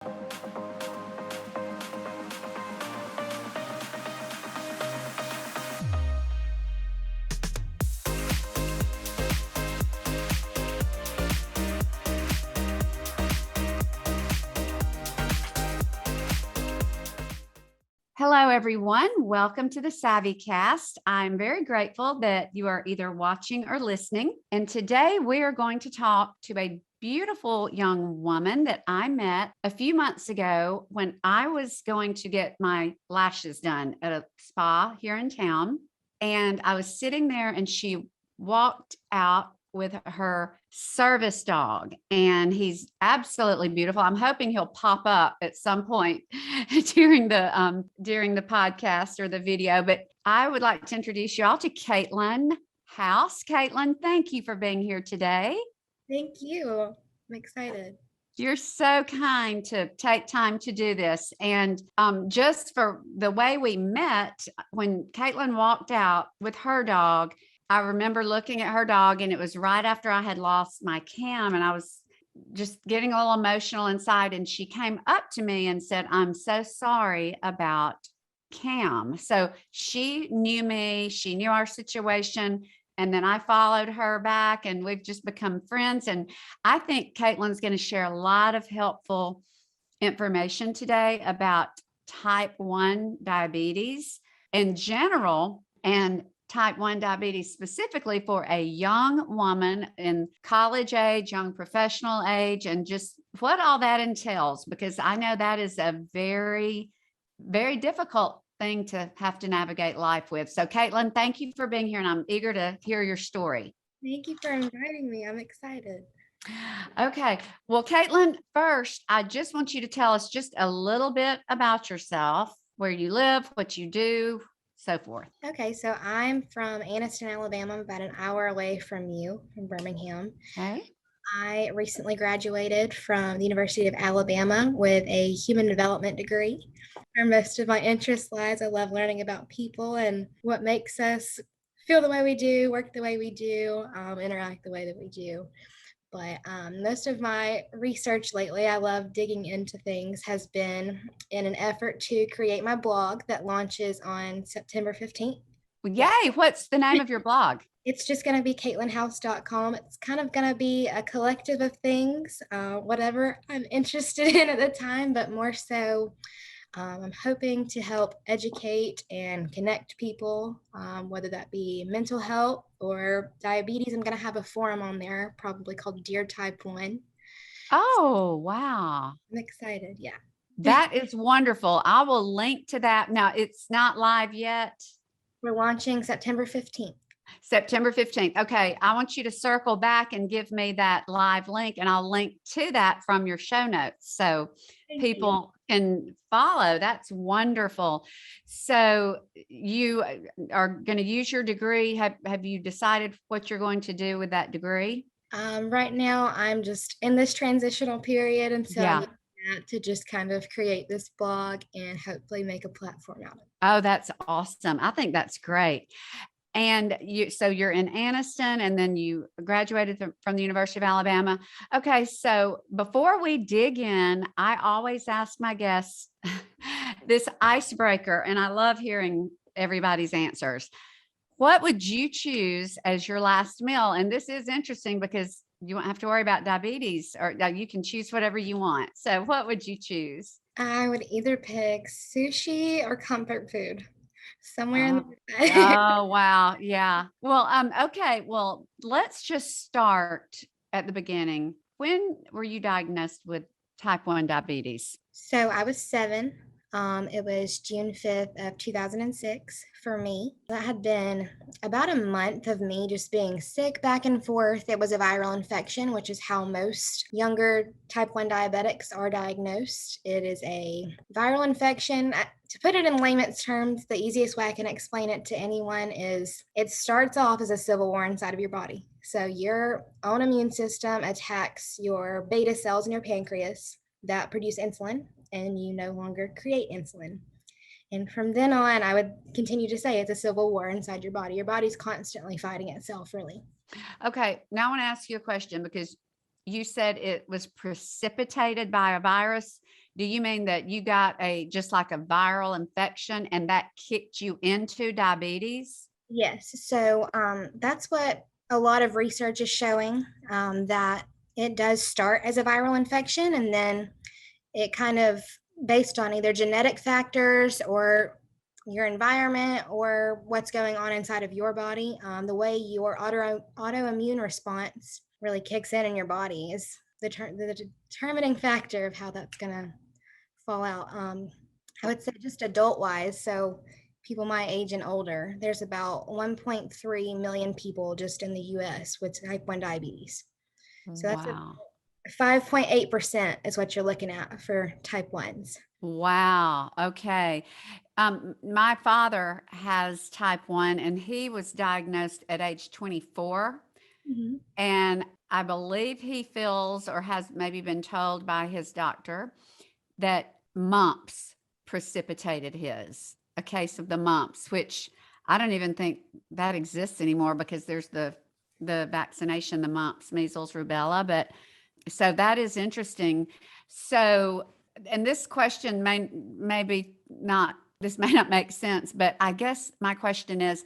Hello, everyone. Welcome to the SavvyCast. I'm very grateful that you are either watching or listening. And today we are going to talk to a beautiful young woman that I met a few months ago when I was going to get my lashes done at a spa here in town. And I was sitting there and she walked out with her service dog, and he's absolutely beautiful. I'm hoping he'll pop up at some point during the podcast or the video, but I would like to introduce you all to Katelyn House. Katelyn, thank you for being here today. Thank you. I'm excited. You're so kind to take time to do this. And just for the way we met, when Katelyn walked out with her dog, I remember looking at her dog, and it was right after I had lost my Cam, and I was just getting a little emotional inside. And she came up to me and said, "I'm so sorry about Cam." So she knew me, she knew our situation. And then I followed her back, and we've just become friends. And I think Katelyn's going to share a lot of helpful information today about type 1 diabetes in general, and type 1 diabetes specifically for a young woman in college age, young professional age, and just what all that entails, because I know that is a very, very difficult thing to have to navigate life with. So Katelyn, thank you for being here, and I'm eager to hear your story. Thank you for inviting me. I'm excited. Okay. Well, Katelyn, first, I just want you to tell us just a little bit about yourself, where you live, what you do, so forth. Okay, so I'm from Anniston, Alabama. I'm about an hour away from you, from Birmingham. Okay. I recently graduated from the University of Alabama with a human development degree. Where most of my interest lies, I love learning about people and what makes us feel the way we do, work the way we do, interact the way that we do. But most of my research lately, I love digging into things, has been in an effort to create my blog that launches on September 15th. Well, yay. What's the name of your blog? It's just going to be KatelynHouse.com. It's kind of going to be a collective of things, whatever I'm interested in at the time, but more so I'm hoping to help educate and connect people, whether that be mental health or diabetes. I'm going to have a forum on there, probably called Dear Type 1. Oh, wow. I'm excited. Yeah. That is wonderful. I will link to that. Now, it's not live yet. We're launching September 15th. September 15th. Okay. I want you to circle back and give me that live link, and I'll link to that from your show notes so people can follow. That's wonderful. So you are going to use your degree. Have you decided what you're going to do with that degree? Right now, I'm just in this transitional period, and so Yeah. to just kind of create this blog and hopefully make a platform out of it. Oh, that's awesome. I think that's great. And so you're in Anniston, and then you graduated from the University of Alabama. Okay. So before we dig in, I always ask my guests this icebreaker, and I love hearing everybody's answers. What would you choose as your last meal? And this is interesting because you won't have to worry about diabetes, or you can choose whatever you want. So what would you choose? I would either pick sushi or comfort food. Somewhere in the Oh, wow. Yeah. Well, okay. Well, let's just start at the beginning. When were you diagnosed with type 1 diabetes? So I was 7. It was June 5th of 2006 for me. That had been about a month of me just being sick back and forth. It was a viral infection, which is how most younger type 1 diabetics are diagnosed. It is a viral infection. To put it in layman's terms, the easiest way I can explain it to anyone is it starts off as a civil war inside of your body. So your own immune system attacks your beta cells in your pancreas that produce insulin, and you no longer create insulin. And from then on, I would continue to say it's a civil war inside your body. Your body's constantly fighting itself, really. Okay. Now I want to ask you a question, because you said it was precipitated by a virus. Do you mean that you got just like a viral infection and that kicked you into diabetes? Yes. So that's what a lot of research is showing, that it does start as a viral infection, and then it kind of, based on either genetic factors or your environment or what's going on inside of your body, the way your autoimmune response really kicks in your body is the determining factor of how that's going to fall out. I would say just adult wise. So people my age and older, there's about 1.3 million people just in the US with type 1 diabetes. So that's a Wow. 5.8% is what you're looking at for type 1s. Wow. Okay. My father has type 1 and he was diagnosed at age 24. Mm-hmm. And I believe he feels or has maybe been told by his doctor that mumps precipitated a case of the mumps, which I don't even think that exists anymore because there's the vaccination, the mumps, measles, rubella. But so that is interesting. So, and this question maybe not, this may not make sense, but I guess my question is,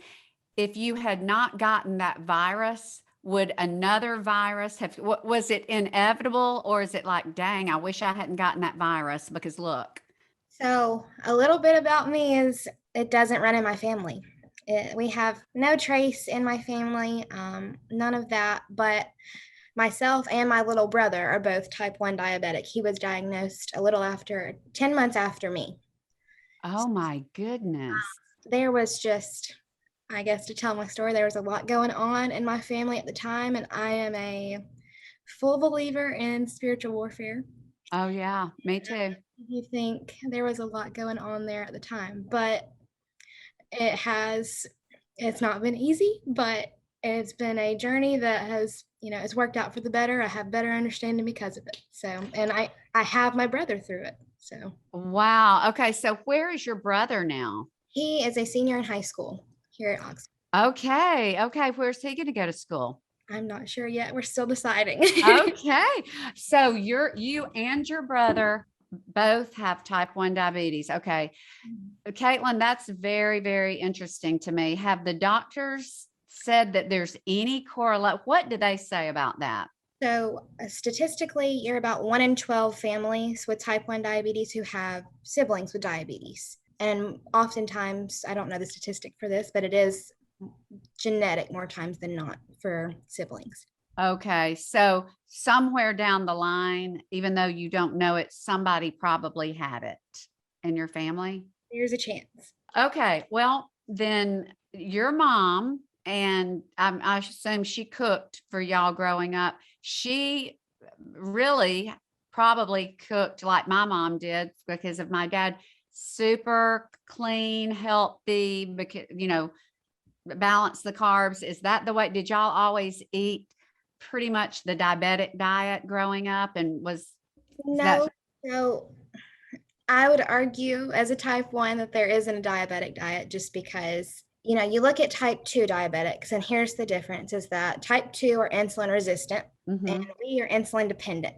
if you had not gotten that virus, would another virus have, was it inevitable, or is it like, dang, I wish I hadn't gotten that virus because look? So a little bit about me is it doesn't run in my family. We have no trace in my family, none of that. But myself and my little brother are both type 1 diabetic. He was diagnosed a little after, 10 months after me. Oh my goodness. There was just, I guess to tell my story, there was a lot going on in my family at the time. And I am a full believer in spiritual warfare. Oh yeah, me too. You think there was a lot going on there at the time, but it's not been easy, but it's been a journey that has, it's worked out for the better. I have better understanding because of it. So, and I have my brother through it. So Wow. Okay. So where is your brother now? he is a senior in high school here at Oxford. Okay. Okay. Where's he going to go to school? I'm not sure yet. We're still deciding. Okay. So you and your brother both have type 1 diabetes. Okay. Caitlin, that's very, very interesting to me. Have the doctors said that there's any correlate? What do they say about that? So, statistically, you're about 1 in 12 families with type 1 diabetes who have siblings with diabetes. And oftentimes, I don't know the statistic for this, but it is genetic more times than not for siblings. Okay. So somewhere down the line, even though you don't know it, somebody probably had it in your family. There's a chance. Okay. Well, then your mom, and I assume she cooked for y'all growing up. She really probably cooked like my mom did because of my dad, super clean, healthy, because, balance the carbs. Is that the way? Did y'all always eat pretty much the diabetic diet growing up? And is that No, so I would argue as a type 1 that there isn't a diabetic diet just because, you look at type 2 diabetics, and here's the difference is that type 2 are insulin resistant and we are insulin dependent.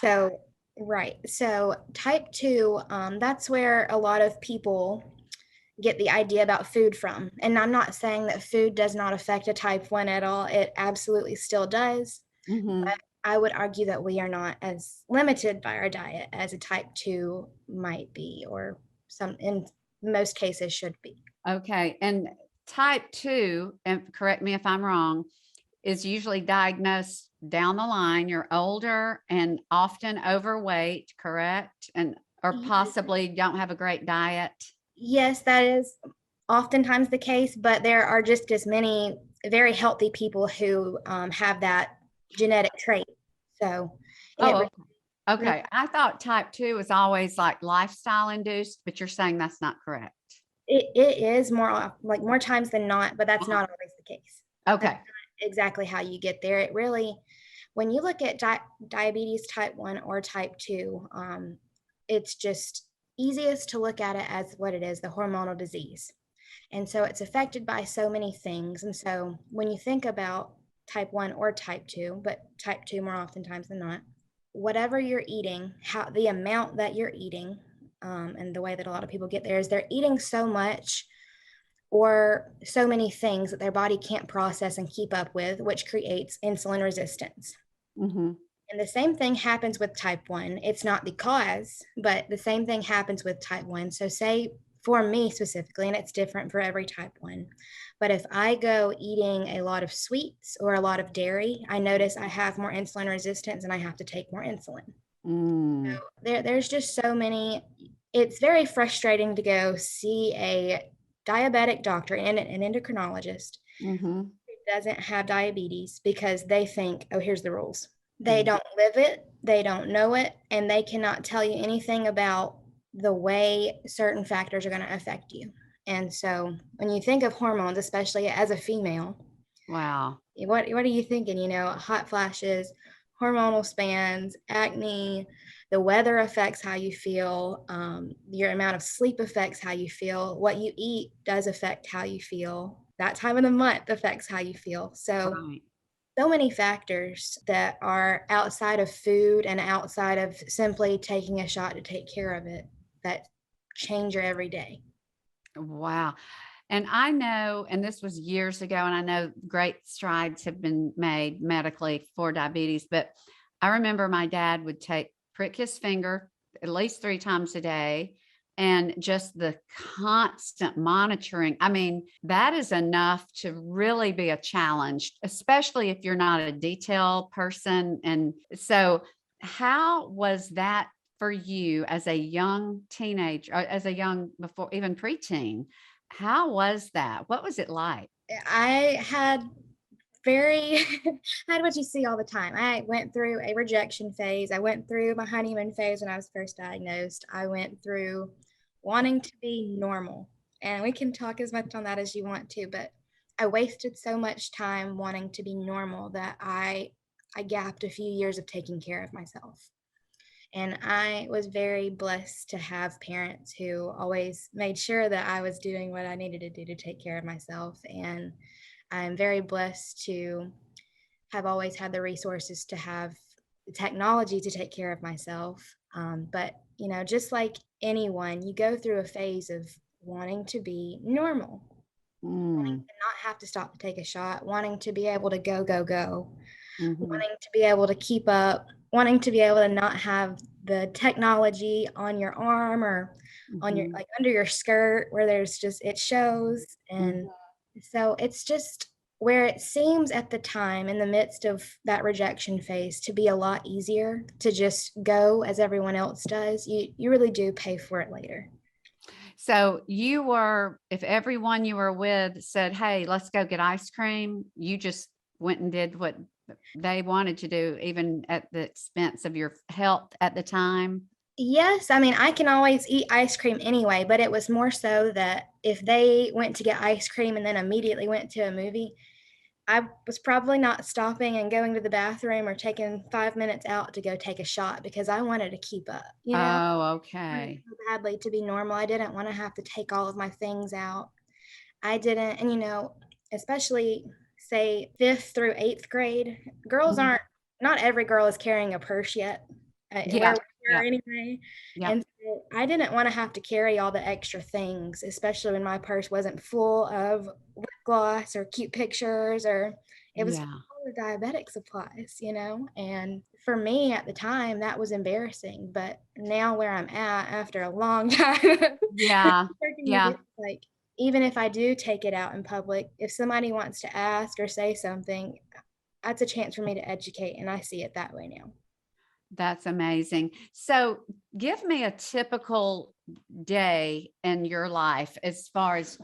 So, right. So type 2, that's where a lot of people get the idea about food from. And I'm not saying that food does not affect a type 1 at all. It absolutely still does. But I would argue that we are not as limited by our diet as a type 2 might be, or some in most cases should be. Okay. And type 2, and correct me if I'm wrong, is usually diagnosed down the line. You're older and often overweight, correct? And or possibly don't have a great diet. Yes, that is oftentimes the case, but there are just as many very healthy people who have that genetic trait. So, Oh, okay. I thought type 2 was always like lifestyle induced, but you're saying that's not correct. it is more times than not, but that's not always the case. Okay. That's not exactly how you get there. It really, when you look at diabetes type 1 or type 2, it's just easiest to look at it as what it is, the hormonal disease. And so it's affected by so many things. And so when you think about type 1 or type 2, but type 2 more oftentimes than not, whatever you're eating, how the amount that you're eating, and the way that a lot of people get there is they're eating so much or so many things that their body can't process and keep up with, which creates insulin resistance. Mm-hmm. And the same thing happens with type 1. It's not the cause, but the same thing happens with type 1. So, say for me specifically, and it's different for every type 1, but if I go eating a lot of sweets or a lot of dairy, I notice I have more insulin resistance and I have to take more insulin. So, Mm. there's just so many. It's very frustrating to go see a diabetic doctor and an endocrinologist Mm-hmm. who doesn't have diabetes because they think, oh, here's the rules. They Mm. don't live it, they don't know it, and they cannot tell you anything about the way certain factors are going to affect you. And so when you think of hormones, especially as a female, Wow. what are you thinking? Hot flashes, hormonal spans, acne, the weather affects how you feel, your amount of sleep affects how you feel, what you eat does affect how you feel, that time of the month affects how you feel. Right. So many factors that are outside of food and outside of simply taking a shot to take care of it that change your everyday. Wow. And I know, and this was years ago, and I know great strides have been made medically for diabetes, but I remember my dad would prick his finger at least 3 times a day. And just the constant monitoring. I mean, that is enough to really be a challenge, especially if you're not a detail person. And so, how was that for you as a young teenager, or as a young, before even preteen? How was that? What was it like? I had very I had what you see all the time. I went through a rejection phase. I went through my honeymoon phase when I was first diagnosed. I went through wanting to be normal. And we can talk as much on that as you want to, but I wasted so much time wanting to be normal that I gapped a few years of taking care of myself. And I was very blessed to have parents who always made sure that I was doing what I needed to do to take care of myself. And I'm very blessed to have always had the resources to have the technology to take care of myself. But, just like anyone, you go through a phase of wanting to be normal, wanting Mm, to not have to stop to take a shot, wanting to be able to go, mhm, wanting to be able to keep up, wanting to be able to not have the technology on your arm or on your mhm, like under your skirt where there's just it shows. And mhm. so it's just where it seems at the time in the midst of that rejection phase to be a lot easier to just go as everyone else does, you really do pay for it later. So if everyone you were with said, "Hey, let's go get ice cream," you just went and did what they wanted to do, even at the expense of your health at the time? Yes, I mean, I can always eat ice cream anyway, but it was more so that if they went to get ice cream and then immediately went to a movie, I was probably not stopping and going to the bathroom or taking 5 minutes out to go take a shot because I wanted to keep up, Oh, I wanted okay. so badly to be normal. I didn't want to have to take all of my things out. I didn't, and especially say fifth through eighth grade, girls Mhm. aren't, not every girl is carrying a purse yet, where Yeah, we were yeah, anyway. yeah, And so I didn't want to have to carry all the extra things, especially when my purse wasn't full of lip gloss or cute pictures, or it was yeah, full of diabetic supplies, And for me at the time, that was embarrassing. But now where I'm at after a long time yeah, working with yeah. it, like, even if I do take it out in public, if somebody wants to ask or say something, that's a chance for me to educate, and I see it that way now. That's amazing. So, give me a typical day in your life as far as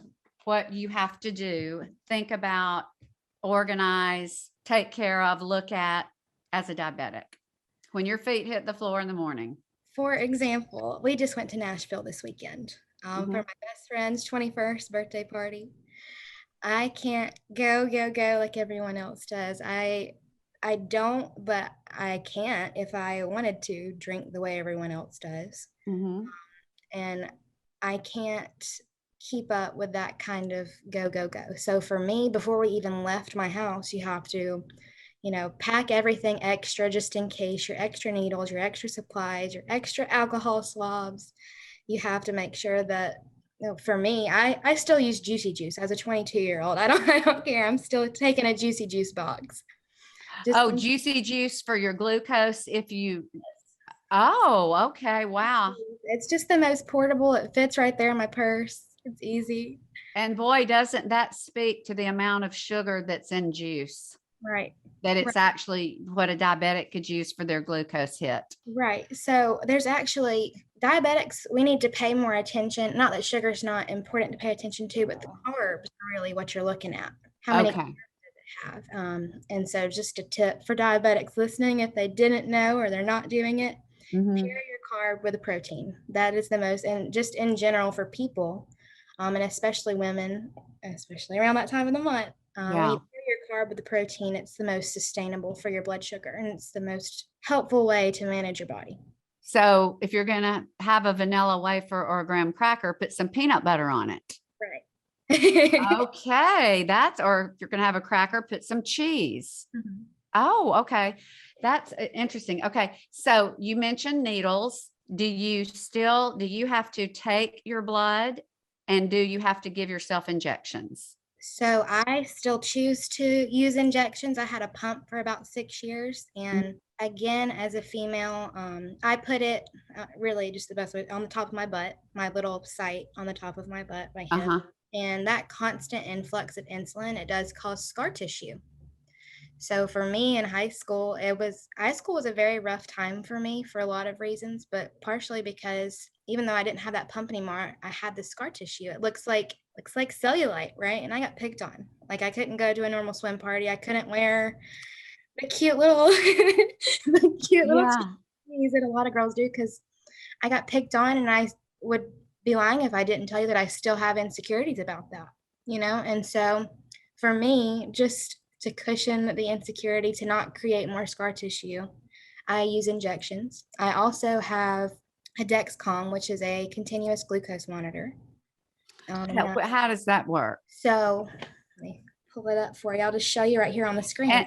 what you have to do, think about, organize, take care of, look at as a diabetic when your feet hit the floor in the morning. For example, we just went to Nashville this weekend for Mhm. my best friend's 21st birthday party. I can't go like everyone else does. I don't, but I can't if I wanted to drink the way everyone else does. Mhm. And I can't keep up with that kind of go. So for me, before we even left my house, you have to pack everything extra just in case, your extra needles, your extra supplies, your extra alcohol swabs. You have to make sure that, for me, I still use Juicy Juice as a 22-year-old. I don't care. I'm still taking a Juicy Juice box. Oh, Juicy Juice for your glucose if you, oh, okay. Wow. It's just the most portable. It fits right there in my purse. It's easy. And boy, doesn't that speak to the amount of sugar that's in juice, Right. that it's actually what a diabetic could use for their glucose hit. Right. So there's actually diabetics, we need to pay more attention. Not that sugar is not important to pay attention to, but the carbs are really what you're looking at. How many carbs does it have? And so just a tip for diabetics listening, if they didn't know or they're not doing it, pair your carb with a protein. That is the most, and just in general for people, and especially women, especially around that time of the month, when you pair your carb with the protein, it's the most sustainable for your blood sugar, and it's the most helpful way to manage your body. So if you're going to have a vanilla wafer or a graham cracker, put some peanut butter on it. Right. Okay. Or if you're going to have a cracker, put some cheese. Mm-hmm. Oh, okay. That's interesting. Okay. So you mentioned needles. Do you have to take your blood, and do you have to give yourself injections? So I still choose to use injections. I had a pump for about 6 years. And again, as a female, I put it really just the best way on the top of my butt, my little site on the top of my butt, my hip. And that constant influx of insulin, it does cause scar tissue. So for me in high school was a very rough time for me for a lot of reasons, but partially because even though I didn't have that pump anymore, I had this scar tissue. It looks like cellulite, right? And I got picked on. Like I couldn't go to a normal swim party. I couldn't wear the cute little tees that a lot of girls do, because I got picked on, and I would be lying if I didn't tell you that I still have insecurities about that, And so for me, just to cushion the insecurity, to not create more scar tissue, I use injections. I also have a Dexcom, which is a continuous glucose monitor. How does that work? So let me pull it up for you. I'll just show you right here on the screen.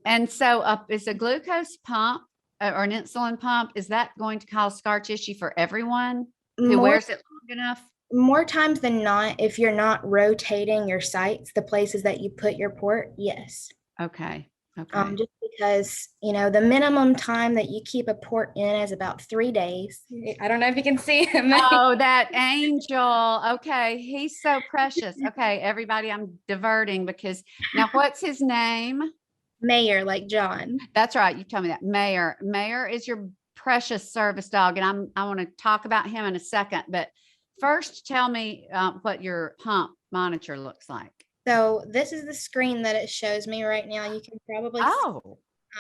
And so is a glucose pump or an insulin pump, is that going to cause scar tissue for everyone who wears it long enough? More times than not, if you're not rotating your sites, the places that you put your port, yes. Okay. Just because, the minimum time that you keep a port in is about 3 days. I don't know if you can see him. Oh, that angel. Okay. He's so precious. Okay. Everybody, I'm diverting because now what's his name? Mayor, like John. That's right. You told me that. Mayor. Mayor is your precious service dog. And I want to talk about him in a second, but first tell me what your pump monitor looks like. So this is the screen that it shows me right now. You can probably see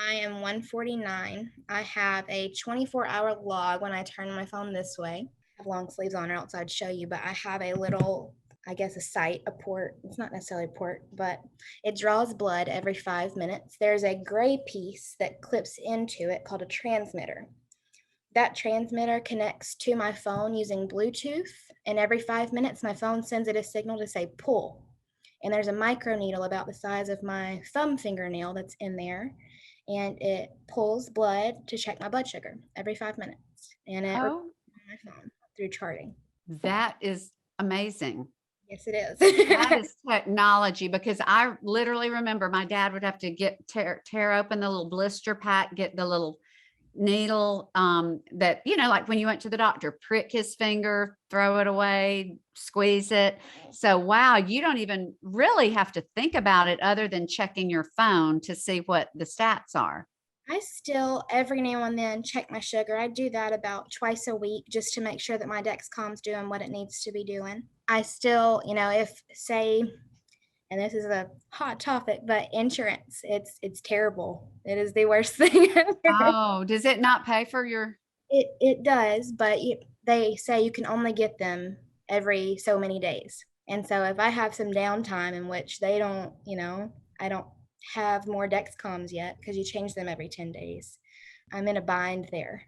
I am 149. I have a 24-hour log when I turn my phone this way. I have long sleeves on, or else I'd show you, but I have a little, I guess, a port. It's not necessarily a port, but it draws blood every 5 minutes. There's a gray piece that clips into it called a transmitter. That transmitter connects to my phone using Bluetooth, and every 5 minutes, my phone sends it a signal to say pull. And there's a micro needle about the size of my thumb fingernail that's in there, and it pulls blood to check my blood sugar every 5 minutes. And it records on my phone through charting. That is amazing. Yes, it is. That is technology, because I literally remember my dad would have to tear open the little blister pack, get the little needle that, like when you went to the doctor, prick his finger, throw it away, squeeze it. So, wow, you don't even really have to think about it other than checking your phone to see what the stats are. I still, every now and then, check my sugar. I do that about twice a week just to make sure that my Dexcom's doing what it needs to be doing. I still, if, say, and this is a hot topic, but insurance, it's terrible. It is the worst thing ever. Oh, does it not pay for your? It does, but they say you can only get them every so many days. And so if I have some downtime in which they don't, I don't have more Dexcoms yet, because you change them every 10 days, I'm in a bind there.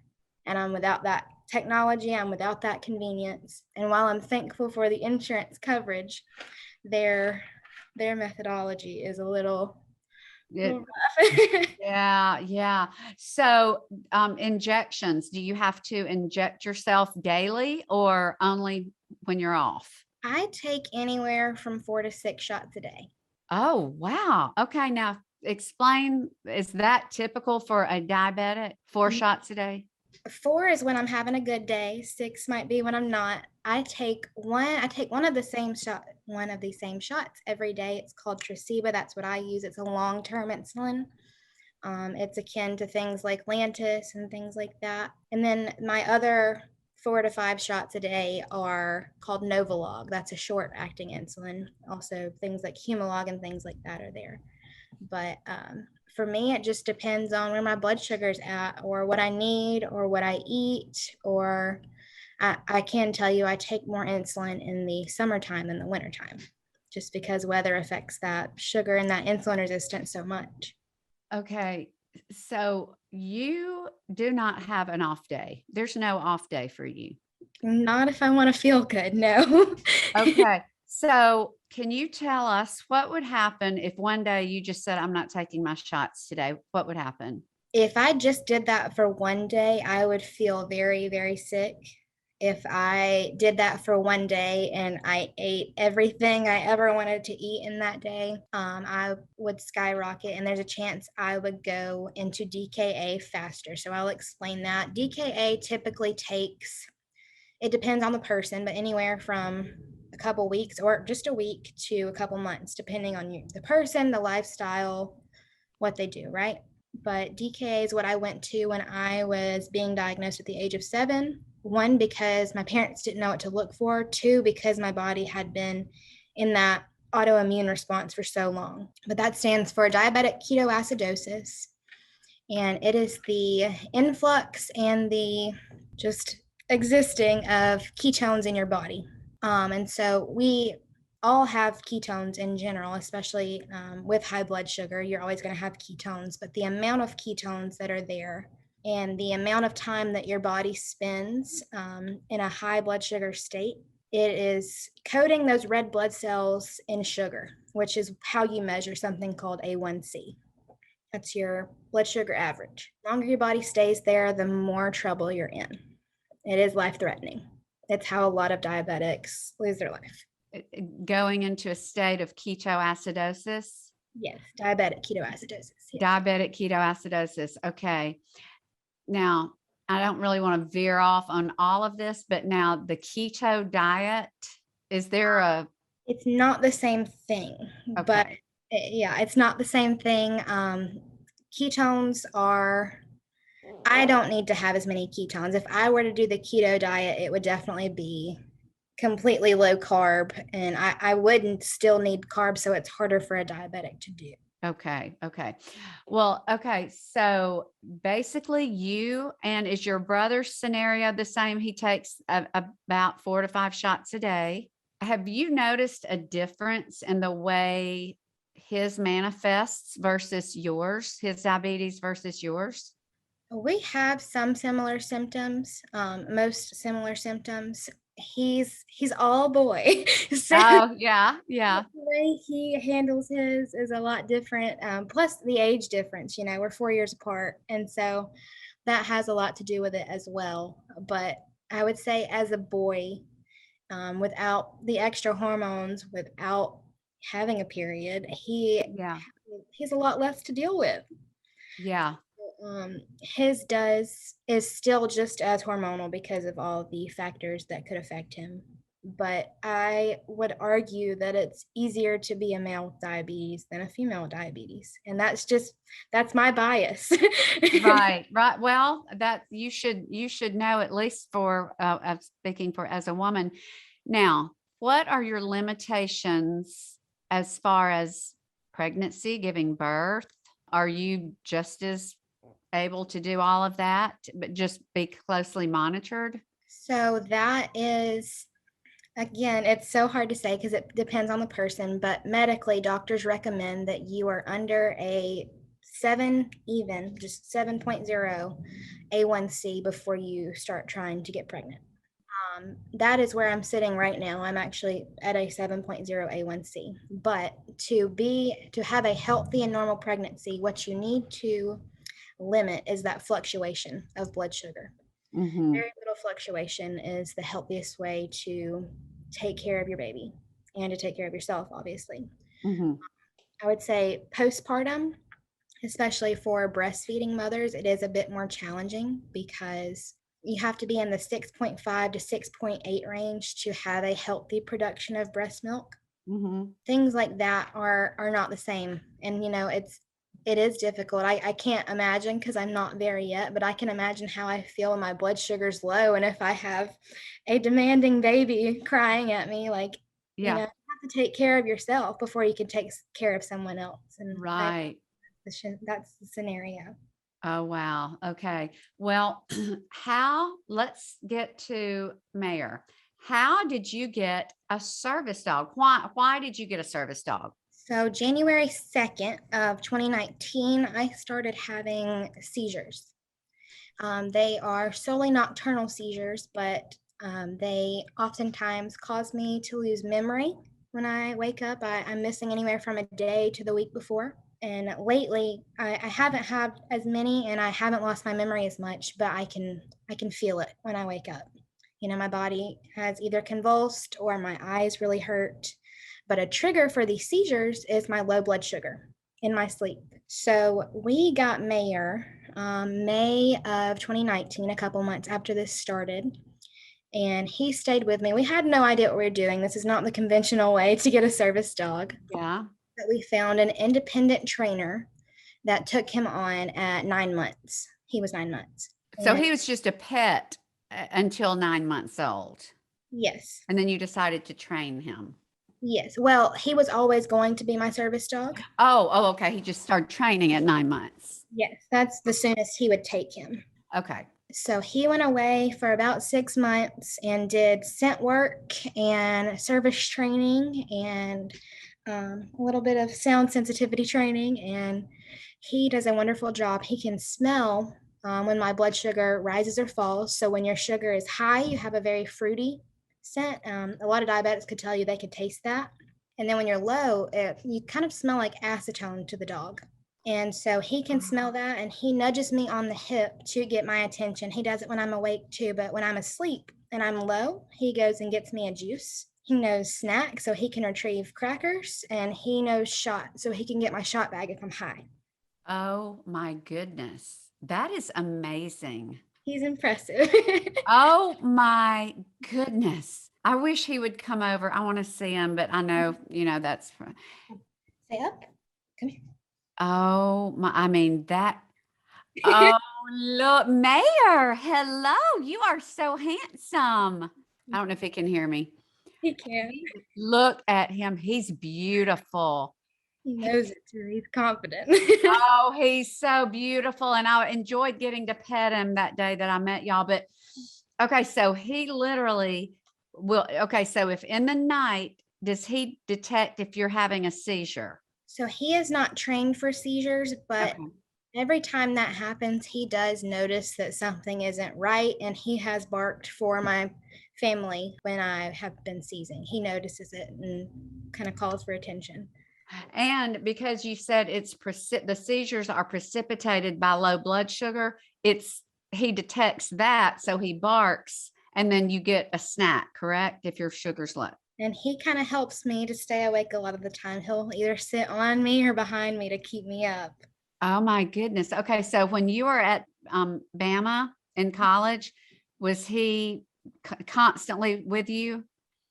And I'm without that technology, I'm without that convenience. And while I'm thankful for the insurance coverage, their methodology is a little It, rough. yeah, yeah. So, injections, do you have to inject yourself daily or only when you're off? I take anywhere from 4 to 6 shots a day. Oh, wow. Okay. Now explain, is that typical for a diabetic? 4 shots a day? 4 is when I'm having a good day. 6 might be when I'm not. I take one of the same shots every day. It's called Tresiba. That's what I use. It's a long-term insulin. It's akin to things like Lantus and things like that. And then my other 4 to 5 shots a day are called Novolog. That's a short-acting insulin. Also, things like Humalog and things like that are there. But for me, it just depends on where my blood sugar's at, or what I need, or what I eat. Or I can tell you I take more insulin in the summertime than the wintertime, just because weather affects that sugar and that insulin resistance so much. Okay. So you do not have an off day. There's no off day for you. Not if I want to feel good, no. Okay. So can you tell us what would happen if one day you just said, I'm not taking my shots today? What would happen? If I just did that for one day, I would feel very, very sick. If I did that for one day and I ate everything I ever wanted to eat in that day, I would skyrocket, and there's a chance I would go into DKA faster. So I'll explain that. DKA typically takes, it depends on the person, but anywhere from a couple weeks or just a week to a couple months, depending on you, the person, the lifestyle, what they do, right? But DKA is what I went to when I was being diagnosed at the age of 7. One, because my parents didn't know what to look for. 2, because my body had been in that autoimmune response for so long. But that stands for diabetic ketoacidosis. And it is the influx and the just existing of ketones in your body. And so we all have ketones in general, especially with high blood sugar. You're always going to have ketones, but the amount of ketones that are there and the amount of time that your body spends in a high blood sugar state, it is coating those red blood cells in sugar, which is how you measure something called A1C. That's your blood sugar average. The longer your body stays there, the more trouble you're in. It is life-threatening. It's how a lot of diabetics lose their life. Going into a state of ketoacidosis? Yes, diabetic ketoacidosis. Yes. Diabetic ketoacidosis. Okay. Now, I don't really want to veer off on all of this, but now the keto diet, is there a... It's not the same thing, but Okay. yeah, it's not the same thing. Ketones are, I don't need to have as many ketones. If I were to do the keto diet, it would definitely be completely low carb, and I wouldn't still need carbs, so it's harder for a diabetic to do. Okay. Okay. Well, okay. So basically is your brother's scenario the same? He takes about 4 to 5 shots a day. Have you noticed a difference in the way his manifests versus yours, his diabetes versus yours? We have some similar symptoms, most similar symptoms. He's all boy, so Oh, yeah. Yeah. the way he handles his is a lot different. Plus the age difference, we're 4 years apart, and so that has a lot to do with it as well. But I would say, as a boy, without the extra hormones, without having a period, Yeah. he's a lot less to deal with. Yeah. His is still just as hormonal because of all the factors that could affect him. But I would argue that it's easier to be a male with diabetes than a female with diabetes. And that's my bias. Right, right. Well, that you should know, at least for speaking for as a woman. Now, what are your limitations as far as pregnancy, giving birth? Are you just as able to do all of that, but just be closely monitored? So that is, again, it's so hard to say because it depends on the person, but medically, doctors recommend that you are under a 7, even just 7.0 A1C before you start trying to get pregnant. That is where I'm sitting right now. I'm actually at a 7.0 A1C. But to have a healthy and normal pregnancy, what you need to limit is that fluctuation of blood sugar. Mm-hmm. Very little fluctuation is the healthiest way to take care of your baby and to take care of yourself, obviously. Mm-hmm. I would say postpartum, especially for breastfeeding mothers, it is a bit more challenging because you have to be in the 6.5 to 6.8 range to have a healthy production of breast milk. Mm-hmm. Things like that are not the same. And it is difficult. I can't imagine because I'm not there yet, but I can imagine how I feel when my blood sugar's low and if I have a demanding baby crying at me, like, you Yeah. have to take care of yourself before you can take care of someone else. And Right. that's the scenario. Oh, wow. Okay. Well, let's get to Mayor. How did you get a service dog? Why did you get a service dog? So January 2nd of 2019, I started having seizures. They are solely nocturnal seizures, but they oftentimes cause me to lose memory. When I wake up, I'm missing anywhere from a day to the week before. And lately, I haven't had as many, and I haven't lost my memory as much. But I can feel it when I wake up. My body has either convulsed or my eyes really hurt. But a trigger for these seizures is my low blood sugar in my sleep. So we got Mayor May of 2019, a couple months after this started. And he stayed with me. We had no idea what we were doing. This is not the conventional way to get a service dog. Yeah. But we found an independent trainer that took him on at 9 months. He was 9 months. So And he was just a pet until 9 months old. yes. And then you decided to train him. Yes. Well, he was always going to be my service dog. Oh, okay. He just started training at 9 months. Yes. That's the soonest he would take him. Okay. So he went away for about 6 months and did scent work and service training and a little bit of sound sensitivity training. And he does a wonderful job. He can smell when my blood sugar rises or falls. So when your sugar is high, you have a very fruity scent. A lot of diabetics could tell you they could taste that. And then when you're low, you kind of smell like acetone to the dog. And so he can smell that, and he nudges me on the hip to get my attention. He does it when I'm awake too, but when I'm asleep and I'm low, he goes and gets me a juice. He knows snack, so he can retrieve crackers, and he knows shot, so he can get my shot bag if I'm high. Oh my goodness. That is amazing. He's impressive. Oh my goodness. I wish he would come over. I want to see him, but I know, that's Stay up. Come here. oh my, I mean that. Oh, look, Mayor. Hello. You are so handsome. I don't know if he can hear me. He can. Look at him. He's beautiful. He knows it too. He's confident. Oh, he's so beautiful. And I enjoyed getting to pet him that day that I met y'all. But okay, so he literally so if in the night, does he detect if you're having a seizure? So he is not trained for seizures, but Okay. every time that happens, he does notice that something isn't right, and he has barked for my family when I have been seizing. He notices it and kind of calls for attention. And because you said the seizures are precipitated by low blood sugar, he detects that, so he barks, and then you get a snack, correct? If your sugar's low. And he kind of helps me to stay awake a lot of the time. He'll either sit on me or behind me to keep me up. Oh my goodness. Okay, so when you were at Bama in college, was he constantly with you?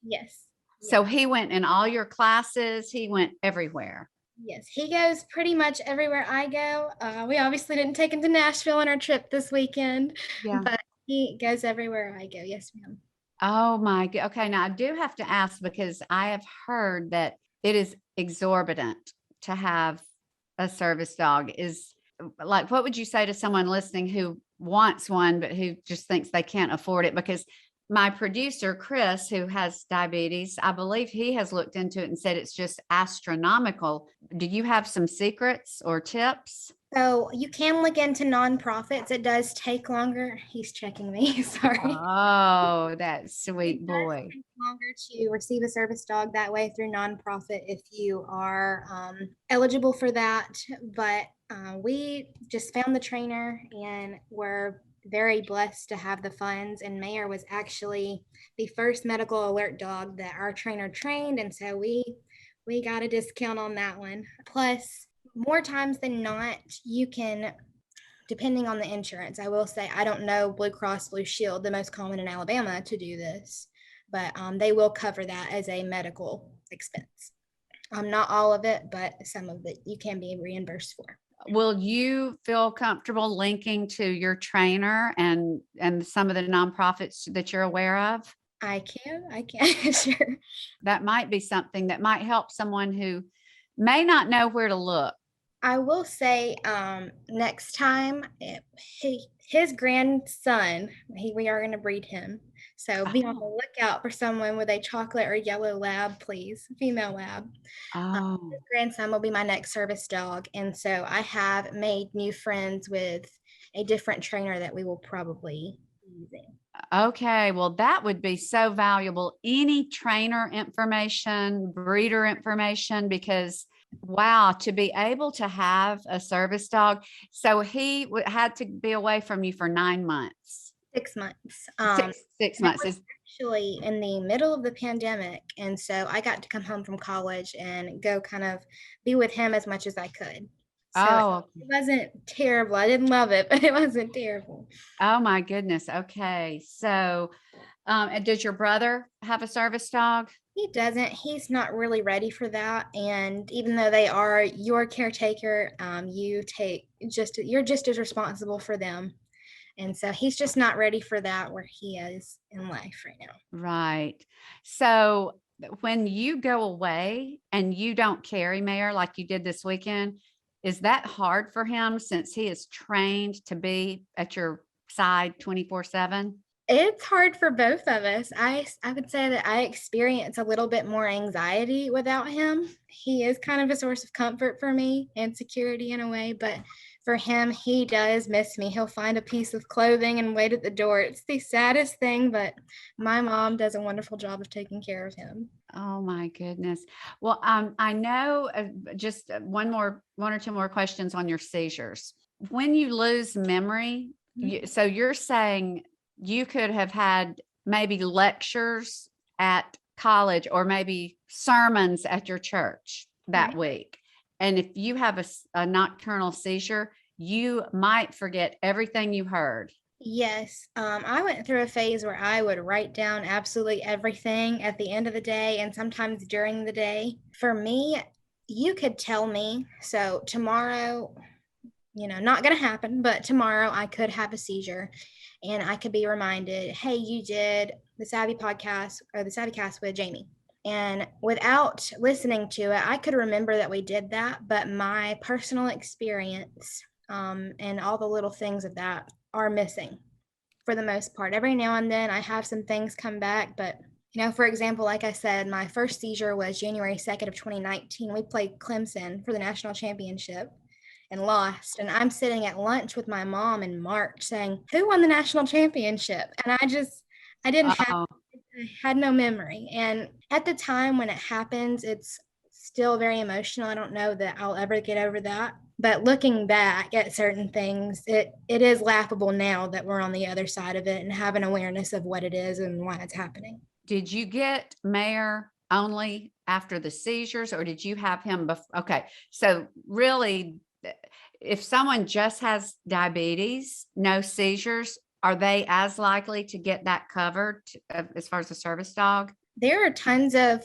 Yes. So he went in all your classes. He went everywhere. Yes, he goes pretty much everywhere I go. We obviously didn't take him to Nashville on our trip this weekend, Yeah. but he goes everywhere I go. Yes, ma'am. Oh my God. Okay. Now I do have to ask because I have heard that it is exorbitant to have a service dog. What would you say to someone listening who wants one, but who just thinks they can't afford it? Because my producer, Chris, who has diabetes, I believe he has looked into it and said it's just astronomical. Do you have some secrets or tips? So you can look into nonprofits. It does take longer. He's checking me. Sorry. Oh, that It sweet does boy. take longer to receive a service dog that way through nonprofit if you are eligible for that. But we just found the trainer and we're very blessed to have the funds. And Mayor was actually the first medical alert dog that our trainer trained. And so we got a discount on that one. Plus, more times than not, you can, depending on the insurance, I will say I don't know Blue Cross Blue Shield, the most common in Alabama to do this, but they will cover that as a medical expense. Not all of it, but some of it you can be reimbursed for. Will you feel comfortable linking to your trainer and some of the nonprofits that you're aware of? I can, sure. That might be something that might help someone who may not know where to look. I will say next time, his grandson, we are going to breed him. So be on the Oh, lookout for someone with a chocolate or yellow lab, please, female lab. His oh, grandson will be my next service dog. And so I have made new friends with a different trainer that we will probably be using. okay. Well, that would be so valuable. Any trainer information, breeder information, because wow, to be able to have a service dog. So he had to be away from you for 9 months, 6 months. six That months. was actually in the middle of the pandemic. And so I got to come home from college and go kind of be with him as much as I could. So it Oh, wasn't terrible. I didn't love it, but it wasn't terrible. oh my goodness. Okay. So, and does your brother have a service dog? He doesn't. He's not really ready for that. And even though they are your caretaker, you're just as responsible for them. And so he's just not ready for that where he is in life right now. Right. So when you go away and you don't carry Mayor like you did this weekend, is that hard for him since he is trained to be at your side 24/7? It's hard for both of us. I would say that I experience a little bit more anxiety without him. He is kind of a source of comfort for me and security in a way, but for him, he does miss me. He'll find a piece of clothing and wait at the door. It's the saddest thing, but my mom does a wonderful job of taking care of him. Oh my goodness. Well, I know just one or two more questions on your seizures. When you lose memory, so you're saying you could have had maybe lectures at college or maybe sermons at your church that Right. week. And if you have a nocturnal seizure, you might forget everything you heard. Yes, I went through a phase where I would write down absolutely everything at the end of the day and sometimes during the day. For me, you could tell me, so tomorrow, not going to happen, but tomorrow I could have a seizure and I could be reminded, hey, you did the Savvy podcast or the SavvyCast with Jamie. And without listening to it, I could remember that we did that, but my personal experience and all the little things of that are missing for the most part. Every now and then I have some things come back, but for example, like I said, my first seizure was January 2nd of 2019. We played Clemson for the national championship and lost. And I'm sitting at lunch with my mom in March saying, who won the national championship? And I didn't have, Oh, I had no memory. And at the time when it happens, it's still very emotional. I don't know that I'll ever get over that. But looking back at certain things, it is laughable now that we're on the other side of it and have an awareness of what it is and why it's happening. did you get Mayor only after the seizures or did you have him before? Okay. So really, if someone just has diabetes, no seizures, are they as likely to get that covered as far as a service dog? There are tons of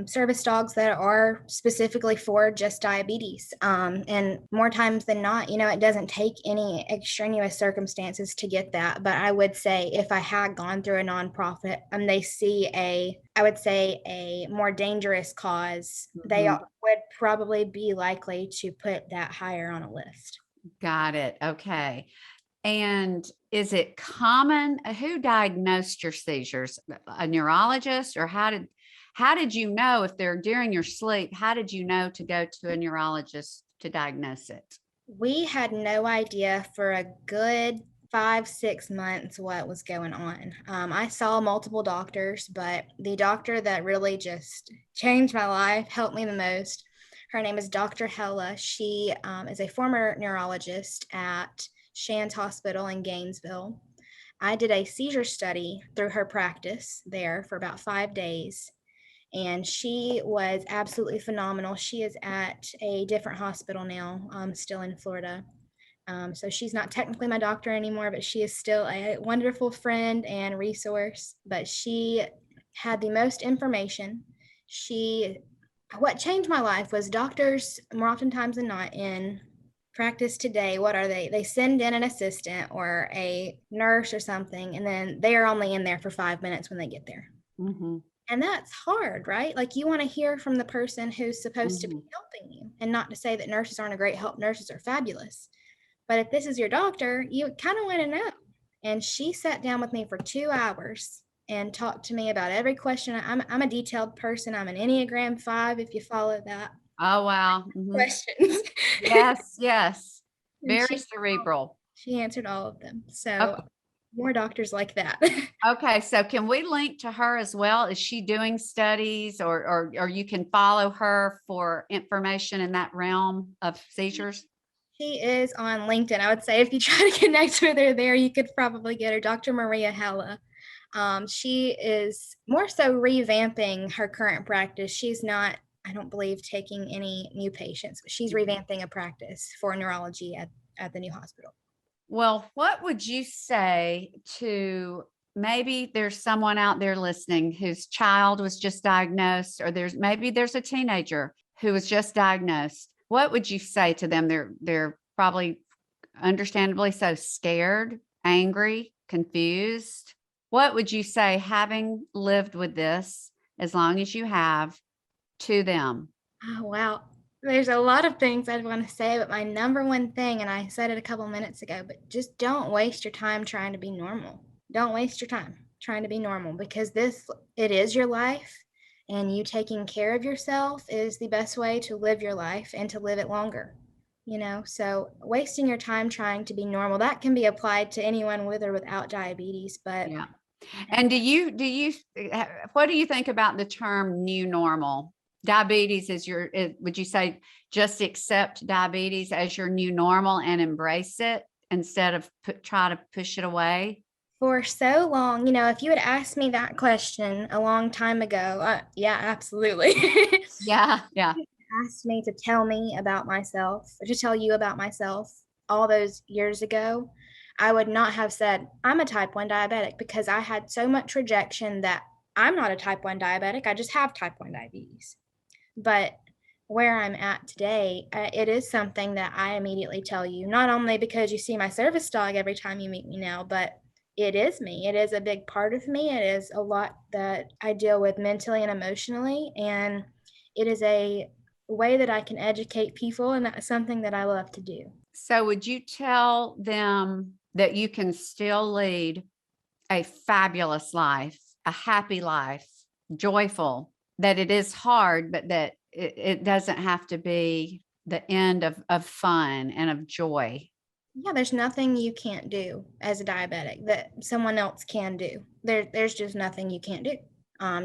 service dogs that are specifically for just diabetes. And more times than not, it doesn't take any extraneous circumstances to get that. But I would say if I had gone through a nonprofit and they see I would say a more dangerous cause, they Mhm. would probably be likely to put that higher on a list. Got it. Okay. And is it common? Who diagnosed your seizures? A neurologist, or how did you know if they're during your sleep? How did you know to go to a neurologist to diagnose it? We had no idea for a good 5, 6 months what was going on. I saw multiple doctors, but the doctor that really just changed my life, helped me the most, her name is Dr. Hella. She is a former neurologist at Shands Hospital in Gainesville. I did a seizure study through her practice there for about 5 days, and she was absolutely phenomenal. She is at a different hospital now, still in Florida. So she's not technically my doctor anymore, but she is still a wonderful friend and resource. But she had the most information. What changed my life was doctors, more oftentimes than not, in practice today, what are they? They send in an assistant or a nurse or something, and then they are only in there for 5 minutes when they get there. Mm-hmm. And that's hard, right? Like, you want to hear from the person who's supposed to be Mm-hmm. helping you, and not to say that nurses aren't a great help. Nurses are fabulous. But if this is your doctor, you kind of want to know. And she sat down with me for 2 hours and talked to me about every question. I'm a detailed person. I'm an Enneagram 5, if you follow that. Oh, wow. Mm-hmm. Questions. Yes, yes. And Very cerebral. she answered all of them. So Okay. more doctors like that. Okay, so can we link to her as well? Is she doing studies, or you can follow her for information in that realm of seizures? She is on LinkedIn. I would say if you try to connect with her there, you could probably get her. Dr. Maria Hella. She is more so revamping her current practice. She's not, I don't believe, taking any new patients, but she's revamping a practice for neurology at the new hospital. Well, what would you say to, maybe there's someone out there listening whose child was just diagnosed, or there's a teenager who was just diagnosed. What would you say to them? They're probably understandably so scared, angry, confused. What would you say, having lived with this as long as you have, to them? Oh, wow. There's a lot of things I'd want to say, but my number one thing, and I said it a couple minutes ago, but just don't waste your time trying to be normal. Don't waste your time trying to be normal, because it is your life, and you taking care of yourself is the best way to live your life and to live it longer. So wasting your time trying to be normal, that can be applied to anyone with or without diabetes, but Yeah. And what do you think about the term new normal? Diabetes would you say just accept diabetes as your new normal and embrace it instead of try to push it away? for so long, if you had asked me that question a long time ago, yeah, absolutely. Yeah. Yeah. Asked me to tell me about myself, or to tell you about myself all those years ago, I would not have said I'm a type 1 diabetic, because I had so much rejection that I'm not a type 1 diabetic. I just have type 1 diabetes. But where I'm at today, it is something that I immediately tell you, not only because you see my service dog every time you meet me now, but it is me. It is a big part of me. It is a lot that I deal with mentally and emotionally. And it is a way that I can educate people. And that's something that I love to do. So would you tell them that you can still lead a fabulous life, a happy life, joyful, that it is hard, but that it doesn't have to be the end of fun and of joy? Yeah, there's nothing you can't do as a diabetic that someone else can do. There's just nothing you can't do.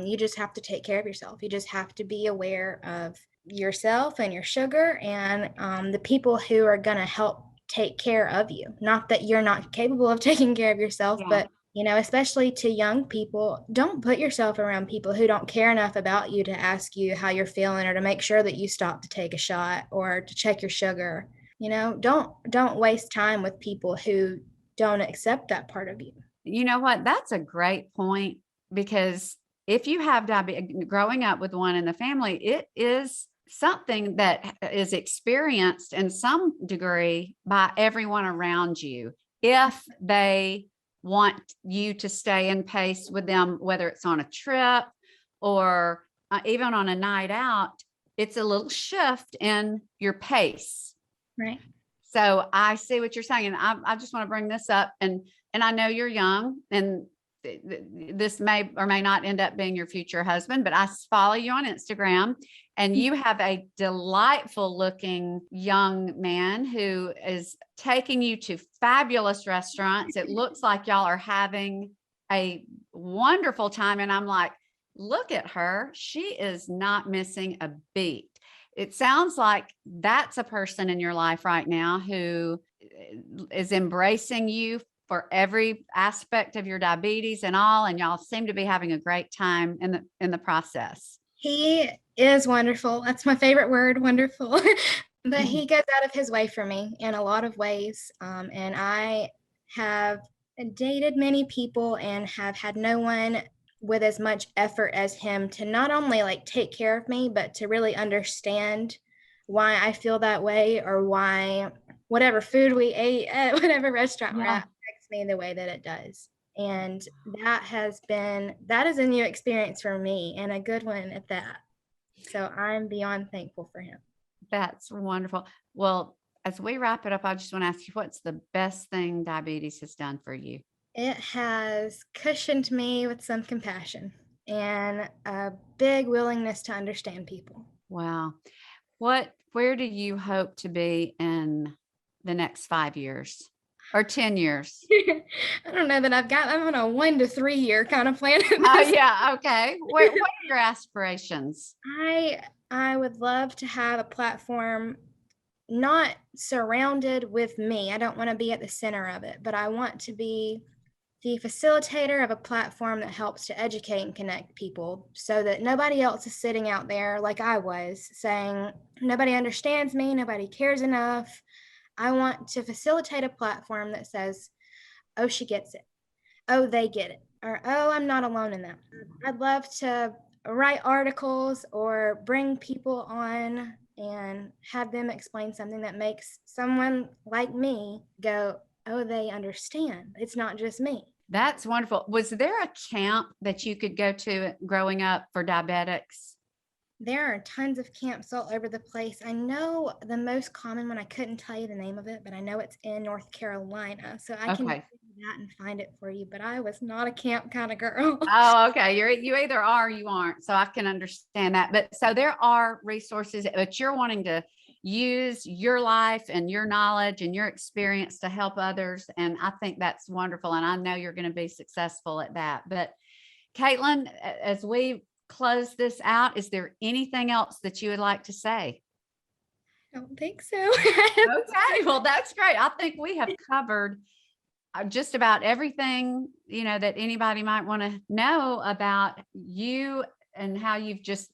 You just have to take care of yourself. You just have to be aware of yourself and your sugar, and the people who are going to help take care of you. Not that you're not capable of taking care of yourself, Yeah. but especially to young people, don't put yourself around people who don't care enough about you to ask you how you're feeling, or to make sure that you stop to take a shot or to check your sugar. Don't waste time with people who don't accept that part of you. You know what? That's a great point, because if you have diabetes, growing up with one in the family, it is something that is experienced in some degree by everyone around you. If they want you to stay in pace with them, whether it's on a trip or even on a night out, it's a little shift in your pace. Right. So I see what you're saying. And I just want to bring this up, and I know you're young, and this may or may not end up being your future husband, but I follow you on Instagram, And you have a delightful looking young man who is taking you to fabulous restaurants. It looks like y'all are having a wonderful time. And I'm like, look at her. She is not missing a beat. It sounds like that's a person in your life right now who is embracing you for every aspect of your diabetes and all. And y'all seem to be having a great time in the process. He is wonderful. That's my favorite word, wonderful. But he goes out of his way for me in a lot of ways. And I have dated many people and have had no one with as much effort as him to not only like take care of me, but to really understand why I feel that way, or why whatever food we ate at whatever restaurant we're at affects me the way that it does. And that is a new experience for me, and a good one at that. So I'm beyond thankful for him. That's wonderful. Well, as we wrap it up, I just want to ask you, what's the best thing diabetes has done for you? It has cushioned me with some compassion and a big willingness to understand people. Wow. Where do you hope to be in the next 5 years or 10 years? I don't know that I'm on a 1 to 3 year kind of plan. Oh yeah. Okay. What are your aspirations? I would love to have a platform not surrounded with me. I don't want to be at the center of it, but I want to be the facilitator of a platform that helps to educate and connect people, so that nobody else is sitting out there like I was saying, nobody understands me, nobody cares enough. I want to facilitate a platform that says, oh, she gets it. Oh, they get it. Or, oh, I'm not alone in that. I'd love to write articles or bring people on and have them explain something that makes someone like me go, oh, they understand. It's not just me. That's wonderful. Was there a camp that you could go to growing up for diabetics? There are tons of camps all over the place. I know the most common one, I couldn't tell you the name of it, but I know it's in North Carolina. So I can do that and find it for you. But I was not a camp kind of girl. Oh, okay. You either are or you aren't. So I can understand that. But so there are resources, but you're wanting to use your life and your knowledge and your experience to help others. And I think that's wonderful. And I know you're going to be successful at that. But Katelyn, as we close this out, is there anything else that you would like to say? I don't think so. Okay, well, that's great. I think we have covered just about everything, that anybody might want to know about you and how you've just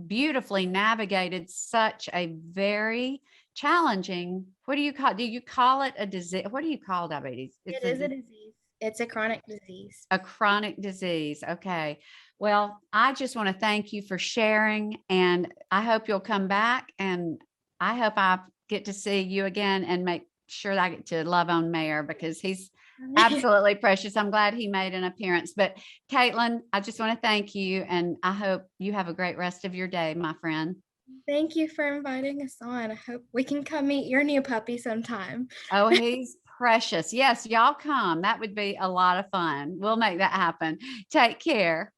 beautifully navigated such a very challenging, do you call it a disease? What do you call diabetes? It is a disease. It's a chronic disease. A chronic disease. Okay. Well, I just want to thank you for sharing, and I hope you'll come back, and I hope I get to see you again and make sure that I get to love on Mayor, because he's absolutely precious. I'm glad he made an appearance. But Katelyn, I just want to thank you, and I hope you have a great rest of your day, my friend. Thank you for inviting us on. I hope we can come meet your new puppy sometime. Oh, he's precious. Yes, y'all come. That would be a lot of fun. We'll make that happen. Take care.